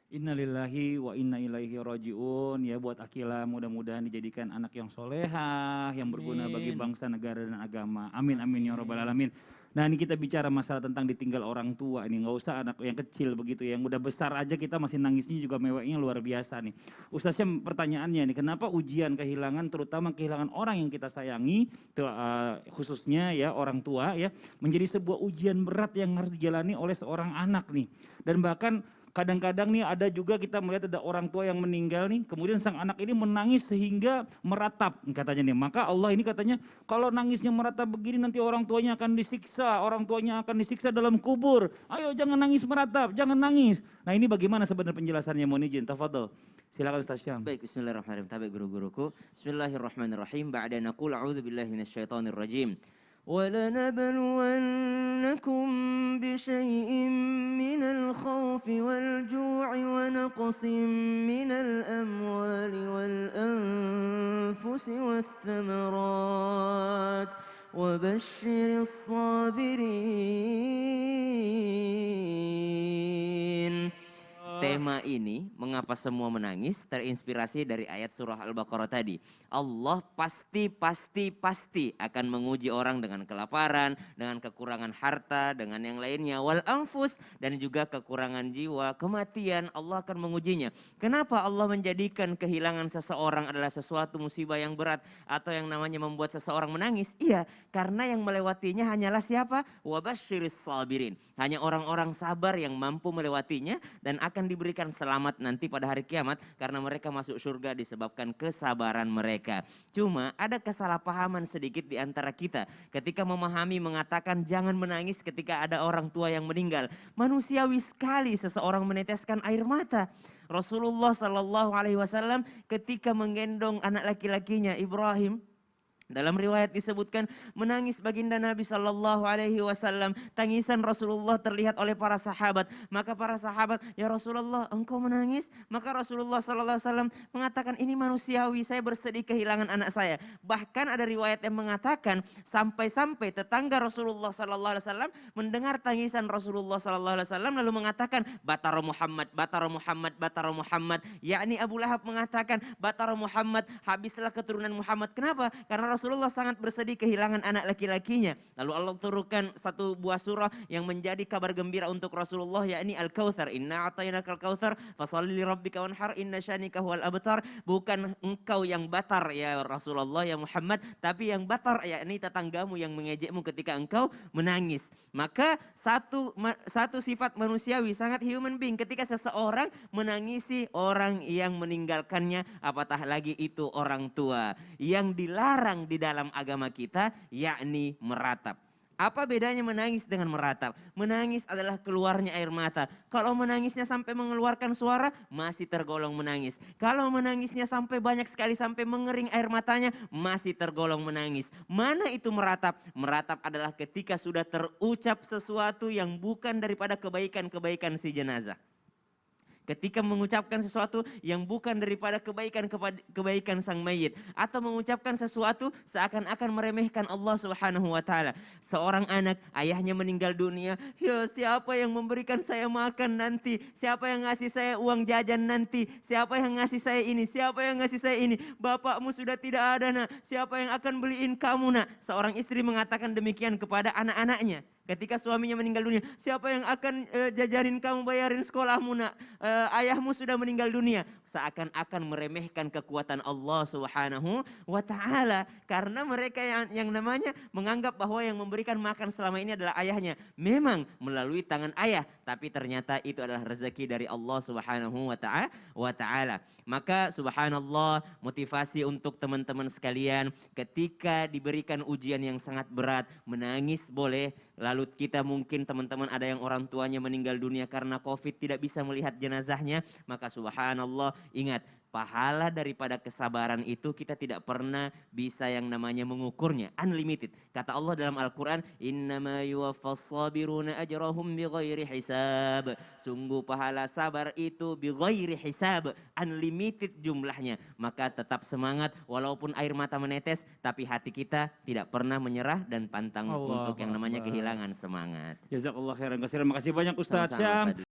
Innalillahi wa inna ilaihi rajiun. Ya buat Akila mudah-mudahan dijadikan anak yang solehah, yang berguna bagi Amin. bangsa, negara dan agama. Amin amin ya rabbal alamin. Nah ini kita bicara masalah tentang ditinggal orang tua ini, nggak usah anak yang kecil begitu ya, yang udah besar aja kita masih nangisnya juga meweknya luar biasa nih. Ustaznya pertanyaannya nih, kenapa ujian kehilangan terutama kehilangan orang yang kita sayangi, khususnya ya orang tua ya, menjadi sebuah ujian berat yang harus dijalani oleh seorang anak nih. Dan bahkan kadang-kadang nih ada juga kita melihat ada orang tua yang meninggal nih, kemudian sang anak ini menangis sehingga meratap katanya nih. Maka Allah ini katanya kalau nangisnya meratap begini nanti orang tuanya akan disiksa, orang tuanya akan disiksa dalam kubur. Ayo jangan nangis meratap, jangan nangis. Nah ini bagaimana sebenarnya penjelasannya, mohon izin, tafadhol. Silakan Ustaz Syam. Baik, bismillahirrahmanirrahim. Tabi guru-guruku. Bismillahirrahmanirrahim. Ba'da naqul a'udzu billahi minasyaitonir rajim. ولنبلونكم بشيء من الخوف والجوع ونقص من الأموال والأنفس والثمرات وبشر الصابرين. Tema ini, mengapa semua menangis, terinspirasi dari ayat surah Al-Baqarah tadi. Allah pasti akan menguji orang dengan kelaparan, dengan kekurangan harta, dengan yang lainnya. Wal anfus, dan juga kekurangan jiwa, kematian, Allah akan mengujinya. Kenapa Allah menjadikan kehilangan seseorang adalah sesuatu musibah yang berat atau yang namanya membuat seseorang menangis? Iya, karena yang melewatinya hanyalah siapa? Wabasyiris sabirin. Hanya orang-orang sabar yang mampu melewatinya dan akan diberikan selamat nanti pada hari kiamat karena mereka masuk surga disebabkan kesabaran mereka. Cuma ada kesalahpahaman sedikit di antara kita ketika memahami mengatakan jangan menangis ketika ada orang tua yang meninggal. Manusiawi sekali seseorang meneteskan air mata. Rasulullah Shallallahu Alaihi Wasallam ketika menggendong anak laki-lakinya Ibrahim, dalam riwayat disebutkan menangis baginda Nabi Shallallahu Alaihi Wasallam. Tangisan Rasulullah terlihat oleh para sahabat. Maka para sahabat, ya Rasulullah, engkau menangis? Maka Rasulullah Shallallahu Alaihi Wasallam mengatakan ini manusiawi. Saya bersedih kehilangan anak saya. Bahkan ada riwayat yang mengatakan sampai-sampai tetangga Rasulullah Shallallahu Alaihi Wasallam mendengar tangisan Rasulullah Shallallahu Alaihi Wasallam lalu mengatakan Batara Muhammad, Batara Muhammad, Batara Muhammad. Yakni Abu Lahab mengatakan Batara Muhammad, habislah keturunan Muhammad. Kenapa? Karena Rasulullah sangat bersedih kehilangan anak laki-lakinya. Lalu Allah turunkan satu buah surah yang menjadi kabar gembira untuk Rasulullah, yakni Al-Kautsar. Inna a'tainakal kautsar fasholli lirabbika wanhar inna syanika huwal abtar. Bukan engkau yang batar ya Rasulullah ya Muhammad, tapi yang batar yakni tetanggamu yang mengejekmu ketika engkau menangis. Maka satu sifat manusiawi sangat human being ketika seseorang menangisi orang yang meninggalkannya, apatah lagi itu orang tua. Yang dilarang di dalam agama kita yakni meratap. Apa bedanya menangis dengan meratap? Menangis adalah keluarnya air mata. Kalau menangisnya sampai mengeluarkan suara masih tergolong menangis. Kalau menangisnya sampai banyak sekali sampai mengering air matanya masih tergolong menangis. Mana itu meratap? Meratap adalah ketika sudah terucap sesuatu yang bukan daripada kebaikan-kebaikan si jenazah. Ketika mengucapkan sesuatu yang bukan daripada kebaikan sang mayit, atau mengucapkan sesuatu seakan-akan meremehkan Allah Subhanahu wa taala. Seorang anak, ayahnya meninggal dunia, ya siapa yang memberikan saya makan nanti? Siapa yang ngasih saya uang jajan nanti? Siapa yang ngasih saya ini? Siapa yang ngasih saya ini? Bapakmu sudah tidak ada, nak. Siapa yang akan beliin kamu, nak? Seorang istri mengatakan demikian kepada anak-anaknya. Ketika suaminya meninggal dunia, siapa yang akan jajarin kamu, bayarin sekolahmu, nak? Ayahmu sudah meninggal dunia. Seakan-akan meremehkan kekuatan Allah Subhanahu wa taala karena mereka yang namanya menganggap bahwa yang memberikan makan selama ini adalah ayahnya. Memang melalui tangan ayah, tapi ternyata itu adalah rezeki dari Allah Subhanahu wa taala. Maka subhanallah, motivasi untuk teman-teman sekalian ketika diberikan ujian yang sangat berat, menangis boleh. Lalu kita mungkin teman-teman ada yang orang tuanya meninggal dunia karena COVID tidak bisa melihat jenazahnya, maka subhanallah ingat pahala daripada kesabaran itu kita tidak pernah bisa yang namanya mengukurnya, unlimited. Kata Allah dalam Al-Quran, innama yuwaffas sabiruna ajrahum bighairi hisab. Sungguh pahala sabar itu bighairi hisab, unlimited jumlahnya. Maka tetap semangat walaupun air mata menetes, tapi hati kita tidak pernah menyerah dan pantang untuk yang namanya kehilangan semangat. Jazakallah khairan katsiran. Makasih banyak Ustaz Syam.